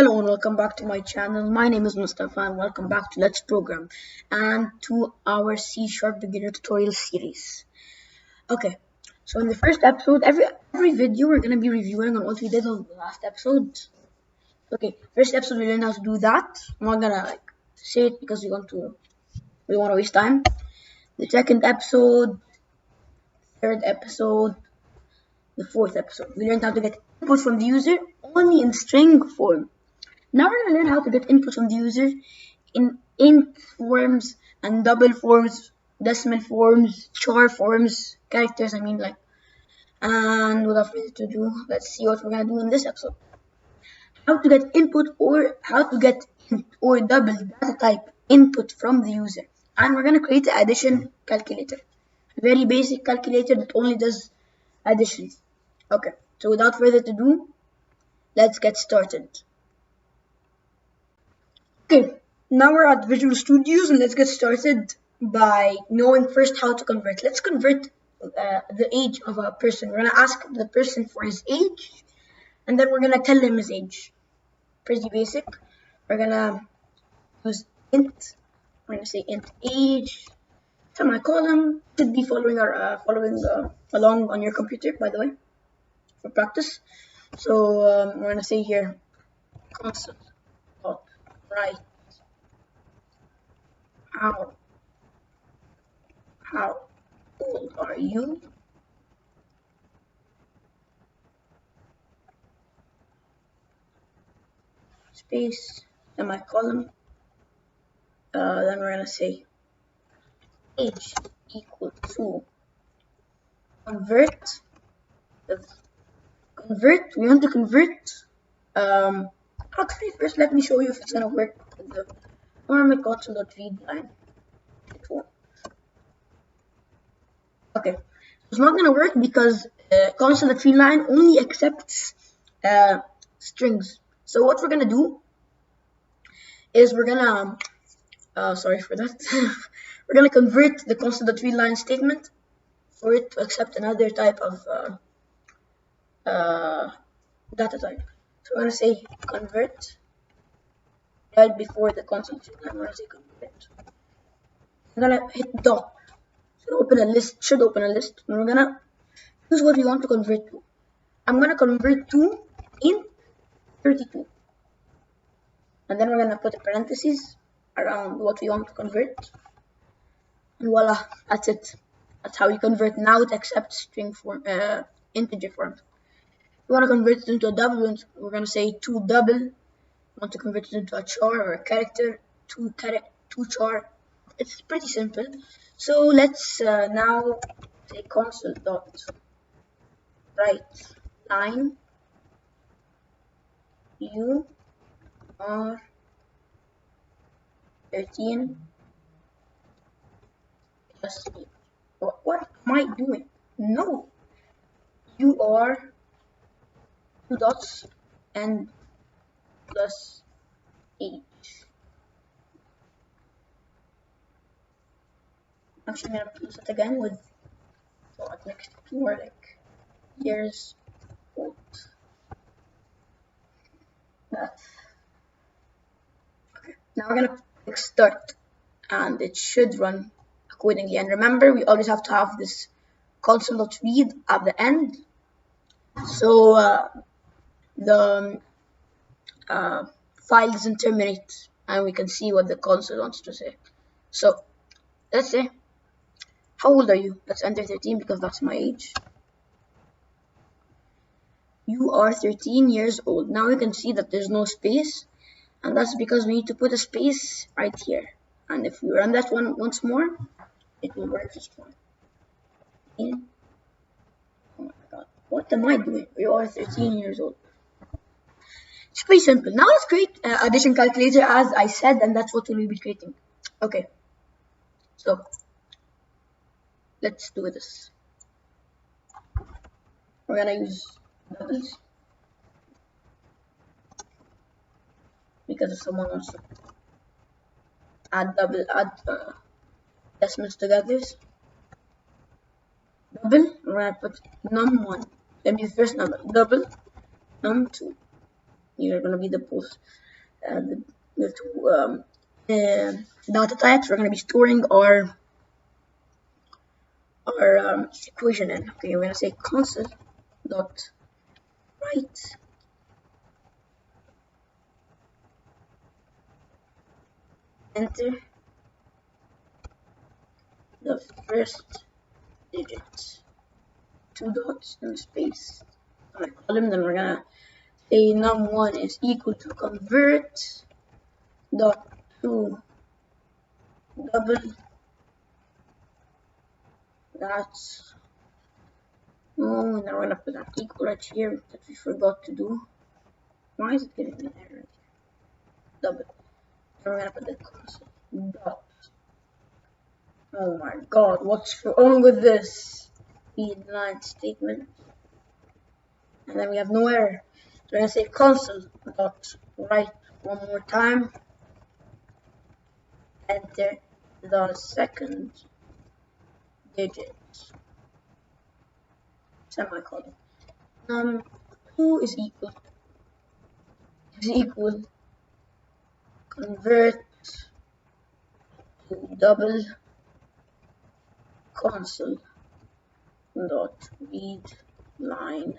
Hello and welcome back to my channel. My name is Mostafa and welcome back to Let's Program and to our C# beginner tutorial series. Okay, so in the first episode, every video we're gonna be reviewing on what we did on the last episode. Okay, first episode we learned how to do that. I'm not gonna say it because we don't want to waste time. The second episode, third episode, the fourth episode, we learned how to get input from the user only in string form. Now we're going to learn how to get input from the user in int forms and double forms, decimal forms, char forms, characters, and without further ado, let's see what we're going to do in this episode. How to get input or how to get int or double data type input from the user. And we're going to create an addition calculator. A very basic calculator that only does additions. Okay, so without further ado, let's get started. Okay, now we're at Visual Studios and let's get started by knowing first how to convert. Let's convert the age of a person. We're going to ask the person for his age and then we're going to tell him his age. Pretty basic. We're going to use int. We're going to say int age, semicolon. Should be following along on your computer, by the way, for practice. So we're going to say here console.write how old are you? Space, semicolon. Then we're gonna say age equal to convert. We want to convert. Actually, first let me show you if it's gonna work with the normal console.read line. It won't. Okay, it's not gonna work because console.read line only accepts strings. So what we're gonna do is we're gonna sorry for that. We're gonna convert the console.read line statement for it to accept another type of data type. So we're gonna say convert right before the console.read line. We're gonna say convert. We're gonna hit dot. Should open a list, and we're gonna choose what we want to convert to. I'm gonna convert to int 32, and then we're gonna put a parentheses around what we want to convert, and voila, that's it. That's how you convert. Now it accepts string form, integer form. If you want to convert it into a double, we're gonna say to double. You want to convert it into a char or a character, to char. It's pretty simple. So let's now say console.write line you are 13 plus 8. What am I doing? No, you are 2 dots and plus age. Actually, I'm gonna use it again with what next more like years old. Okay, now we're gonna click start and it should run accordingly. And remember, we always have to have this console.read at the end, so the file doesn't terminate and we can see what the console wants to say. So let's say, how old are you? Let's enter 13 because that's my age. You are 13 years old. Now you can see that there's no space, and that's because we need to put a space right here. And if we run that one once more, it will work just fine. Oh my god, what am I doing? You are 13 years old. It's pretty simple. Now let's create addition calculator as I said, and that's what we'll be creating. Okay, so let's do this. We're gonna use doubles because if someone wants to add decimals together. Double, we're gonna put num1. Let me the first number. Double num2. These are going to be the both the two data types we're going to be storing our equation in. Okay, we're going to say console dot write enter the first digit, two dots and space on a column. Then we're gonna say num1 is equal to convert dot to double. That's oh, and then we're gonna put that equal right here that we forgot to do. Why is it giving me an error? Double. And we're gonna put the console dot. Oh my god, what's wrong with this? Line statement. And then we have no error. So we're gonna say console dot write one more time. Enter the second digit. Semicolon. Num2 is equal convert to double console dot read line,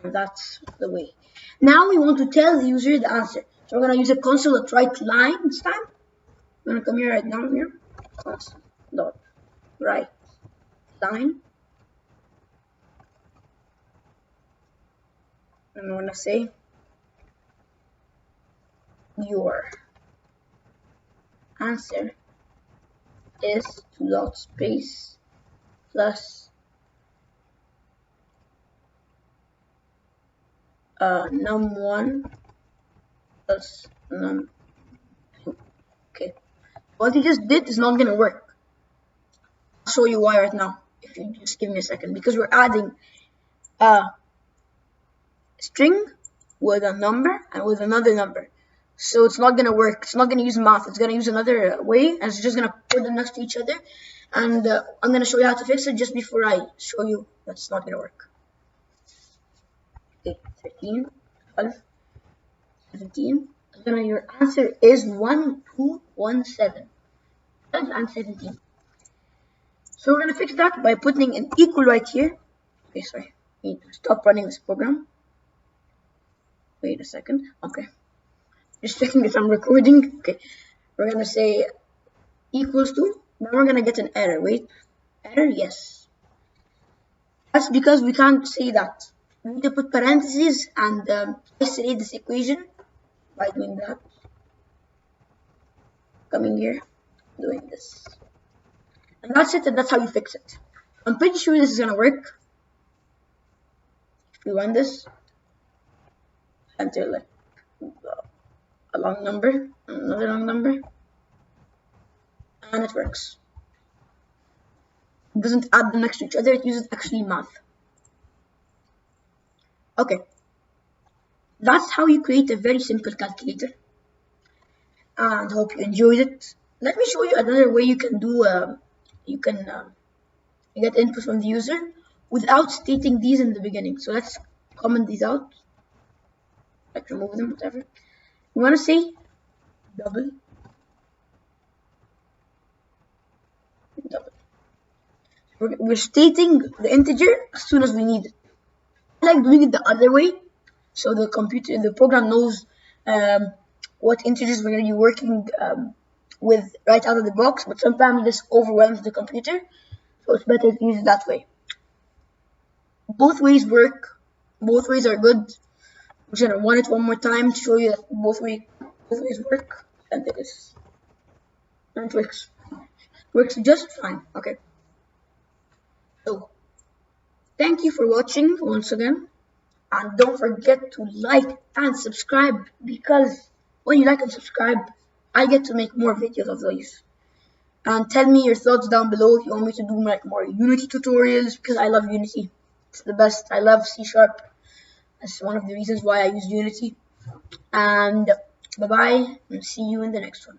and that's the way. Now we want to tell the user the answer, so we're gonna use a console dot write line this time. I'm gonna come here right down here, console dot write line, and I'm gonna say your answer is two dot space plus num1 plus num2. Okay, what we just did is not gonna work. I'll show you why right now if you just give me a second, because we're adding a string with a number and with another number, so it's not gonna work. It's not gonna use math, it's gonna use another way, and it's just gonna put them next to each other. And I'm gonna show you how to fix it just before I show you that's not gonna work. Okay, 13, 12, 17. Your answer is 1, 2, 1, 7. 12 and 17. So we're gonna fix that by putting an equal right here. Okay, sorry. I need to stop running this program. Wait a second. Okay. Just checking if I'm recording. Okay. We're gonna say equals to. Then we're gonna get an error. Wait. Error? Yes. That's because we can't say that. We need to put parentheses and isolate this equation by doing that. Coming here, doing this. And that's it, and that's how you fix it. I'm pretty sure this is gonna work. If you run this, enter like a long number, another long number, and it works. It doesn't add them next to each other, it uses actually math. Okay, that's how you create a very simple calculator, and hope you enjoyed it. Let me show you another way you can do you get input from the user without stating these in the beginning. So let's comment these out, like remove them, whatever. You want to say double. We're stating the integer as soon as we need it. I like doing it the other way, so the program knows what integers we're going to be working with right out of the box, but sometimes this overwhelms the computer, so it's better to use it that way. Both ways work, both ways are good. I'm just gonna run it one more time to show you that both ways work, and it works just fine. Okay, so thank you for watching once again, and don't forget to like and subscribe, because when you like and subscribe, I get to make more videos of these. And tell me your thoughts down below if you want me to do like more Unity tutorials, because I love Unity. It's the best. I love C#. That's one of the reasons why I use Unity. And bye bye, and see you in the next one.